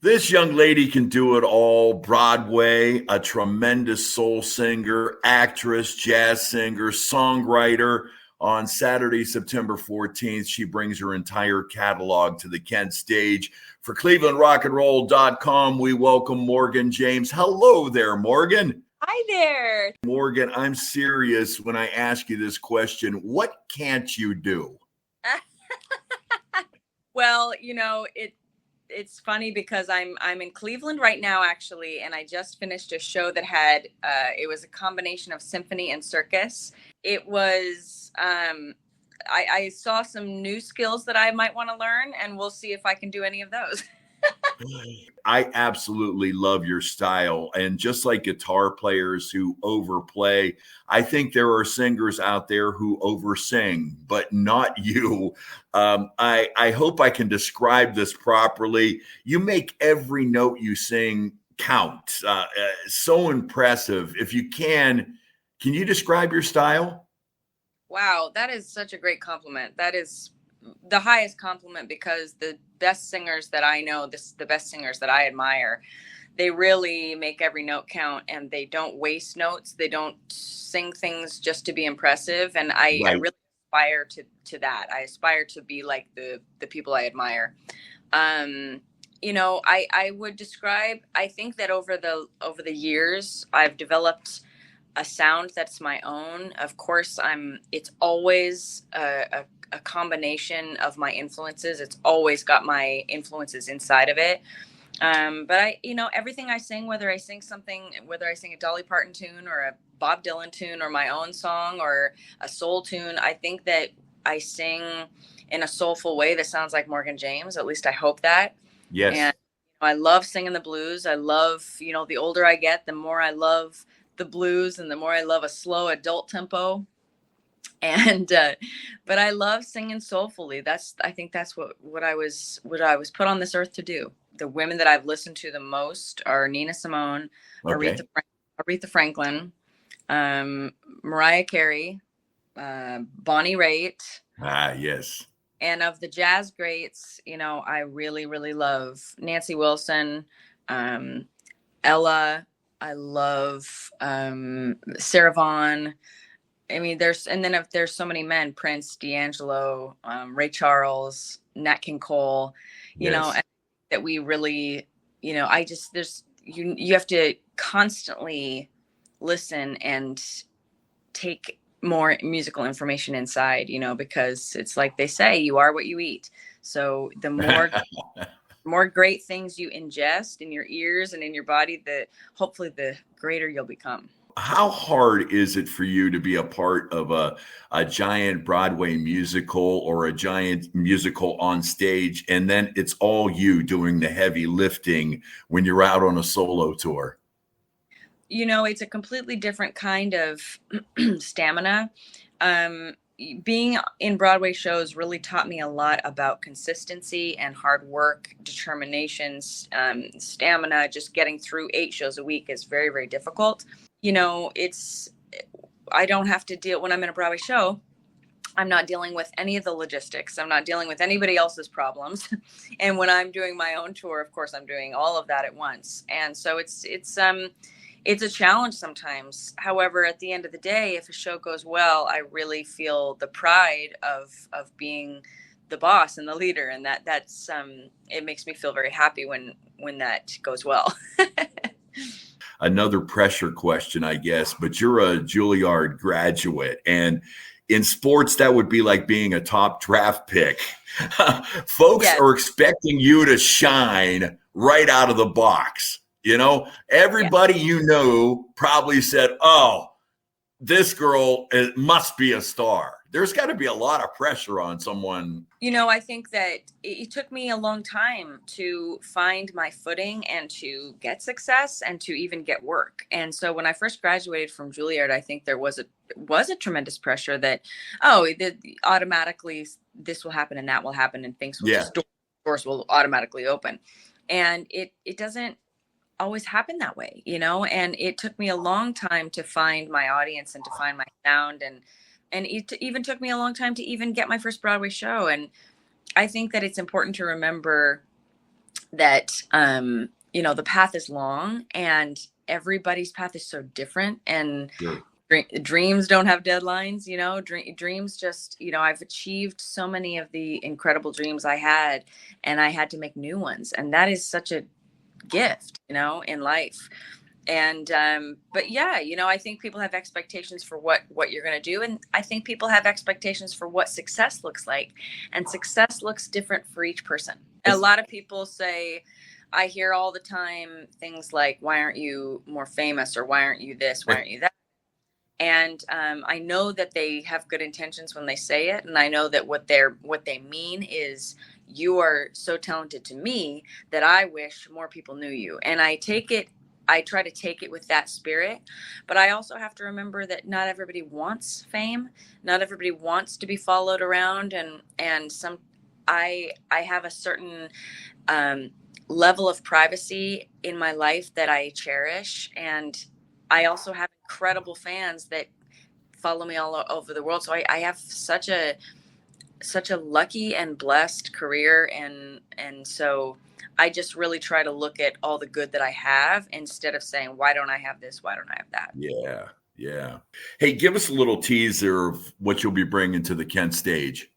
This young lady can do it all. Broadway, a tremendous soul singer, actress, jazz singer, songwriter. On Saturday, September 14th, she brings her entire catalog to the Kent stage. For ClevelandRockandRoll.com, we welcome Morgan James. Hello there, Morgan. Hi there. Morgan, I'm serious when I ask you this question. What can't you do? Well, it's funny because I'm in Cleveland right now, actually, and I just finished a show that had it was a combination of symphony and circus. It was I saw some new skills that I might want to learn, and we'll see if I can do any of those. I absolutely love your style. And just like guitar players who overplay, I think there are singers out there who oversing, but not you. I hope I can describe this properly. You make every note you sing count. So impressive. If you can you describe your style? Wow, that is such a great compliment. That is the highest compliment, because the best singers that I know, the best singers that I admire, they really make every note count, and they don't waste notes. They don't sing things just to be impressive. And I really aspire to that. I aspire to be like the people I admire. I would describe, I think that over the years, I've developed a sound that's my own. Of course, it's always a combination of my influences. It's always got my influences inside of it. But everything I sing, whether I sing a Dolly Parton tune or a Bob Dylan tune or my own song or a soul tune, I think that I sing in a soulful way that sounds like Morgan James. At least I hope that. Yes. And I love singing the blues. I love, the older I get, the more I love the blues and the more I love a slow adult tempo. And but I love singing soulfully. I think that's what I was put on this earth to do. The women that I've listened to the most are Nina Simone, Okay. Aretha Franklin, Mariah Carey, Bonnie Raitt. Yes. And of the jazz greats, I really, really love Nancy Wilson, Ella. I love Sarah Vaughan. I mean, there's so many men: Prince, D'Angelo, Ray Charles, Nat King Cole. Yes. That we really, you have to constantly listen and take more musical information inside, because it's like they say, you are what you eat. So the more great things you ingest in your ears and in your body, hopefully the greater you'll become. How hard is it for you to be a part of a giant Broadway musical or a giant musical on stage, and then it's all you doing the heavy lifting when you're out on a solo tour? It's a completely different kind of stamina. Being in Broadway shows really taught me a lot about consistency and hard work, determination, stamina. Just getting through 8 shows a week is very, very difficult. I don't have to deal when I'm in a Broadway show. I'm not dealing with any of the logistics. I'm not dealing with anybody else's problems. And when I'm doing my own tour, of course, I'm doing all of that at once. And so it's a challenge sometimes. However, at the end of the day, if a show goes well, I really feel the pride of being the boss and the leader. And that's it makes me feel very happy when that goes well. Another pressure question, I guess, but you're a Juilliard graduate, and in sports, that would be like being a top draft pick. Folks Yes. are expecting you to shine right out of the box. Everybody probably said, oh, this girl must be a star. There's got to be a lot of pressure on someone. I think that it took me a long time to find my footing and to get success and to even get work. And so when I first graduated from Juilliard, I think there was a tremendous pressure that, automatically this will happen and that will happen and things will doors will automatically open. And it doesn't always happen that way, and it took me a long time to find my audience and to find my sound. And it even took me a long time to even get my first Broadway show. And I think that it's important to remember that the path is long, and everybody's path is so different, and Sure. dreams don't have deadlines. Dreams just, I've achieved so many of the incredible dreams I had, and I had to make new ones, and that is such a gift, in life. And but yeah, I think people have expectations for what you're going to do, and I think people have expectations for what success looks like, and success looks different for each person. A lot of people say, I hear all the time things like, why aren't you more famous, or why aren't you this, why aren't you that? And I know that they have good intentions when they say it, and I know that what they mean is, you are so talented to me that I wish more people knew you. And I try to take it with that spirit, but I also have to remember that not everybody wants fame, not everybody wants to be followed around, and I have a certain level of privacy in my life that I cherish, and I also have incredible fans that follow me all over the world. So I have such a lucky and blessed career, and so I just really try to look at all the good that I have, instead of saying, why don't I have this, why don't I have that? Yeah. Hey, give us a little teaser of what you'll be bringing to the Kent stage.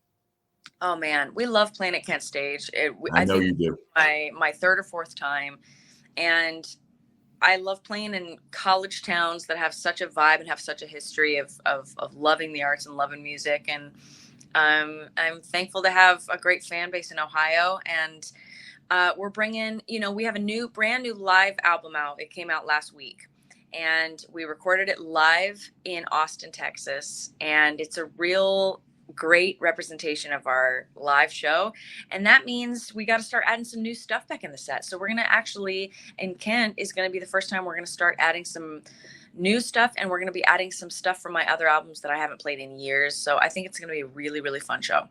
Oh man, we love playing at Kent stage. I know you do. My third or fourth time, and I love playing in college towns that have such a vibe and have such a history of loving the arts and loving music. And I'm thankful to have a great fan base in Ohio. And we're bringing, we have a brand new live album out. It came out last week, and we recorded it live in Austin, Texas. And it's a real great representation of our live show, and that means we got to start adding some new stuff back in the set. So we're going to actually, in Kent is going to be the first time we're going to start adding some new stuff, and we're going to be adding some stuff from my other albums that I haven't played in years. So I think it's going to be a really, really fun show.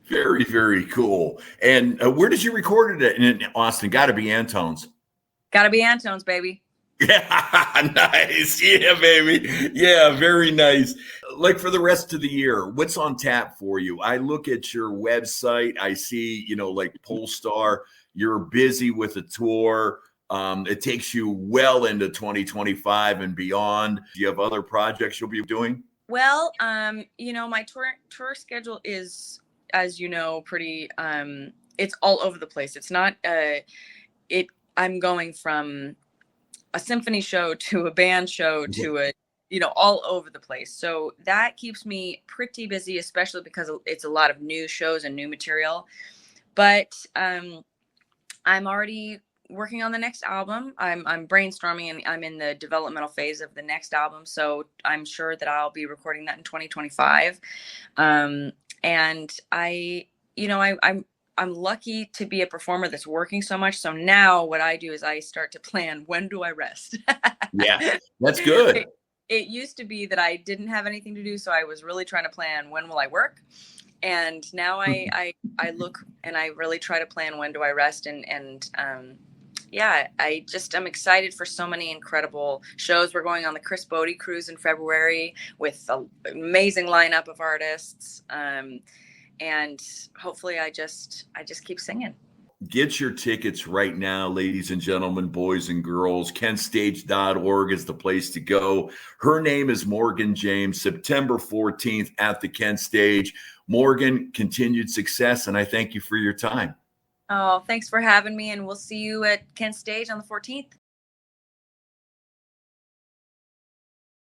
Very, very cool. And where did you record it in Austin? Got to be Antone's. Got to be Antone's, baby. Yeah, nice. Yeah, baby. Yeah, very nice. Like, for the rest of the year, what's on tap for you? I look at your website. I see, like Polestar, you're busy with a tour. It takes you well into 2025 and beyond. Do you have other projects you'll be doing? Well, my tour schedule is, as you know, pretty, it's all over the place. It's not, I'm going from a symphony show to a band show to all over the place. So that keeps me pretty busy, especially because it's a lot of new shows and new material. But I'm already working on the next album. I'm brainstorming, and I'm in the developmental phase of the next album. So I'm sure that I'll be recording that in 2025. And I'm lucky to be a performer that's working so much. So now what I do is I start to plan, when do I rest? Yeah, that's good. It used to be that I didn't have anything to do. So I was really trying to plan, when will I work? And now I look, and I really try to plan, when do I rest? I'm excited for so many incredible shows. We're going on the Chris Bodie cruise in February with an amazing lineup of artists. And hopefully I just keep singing. Get your tickets right now, ladies and gentlemen, boys and girls. KentStage.org is the place to go. Her name is Morgan James. September 14th at the Kent Stage. Morgan, continued success, and I thank you for your time. Oh, thanks for having me, and we'll see you at Kent Stage on the 14th.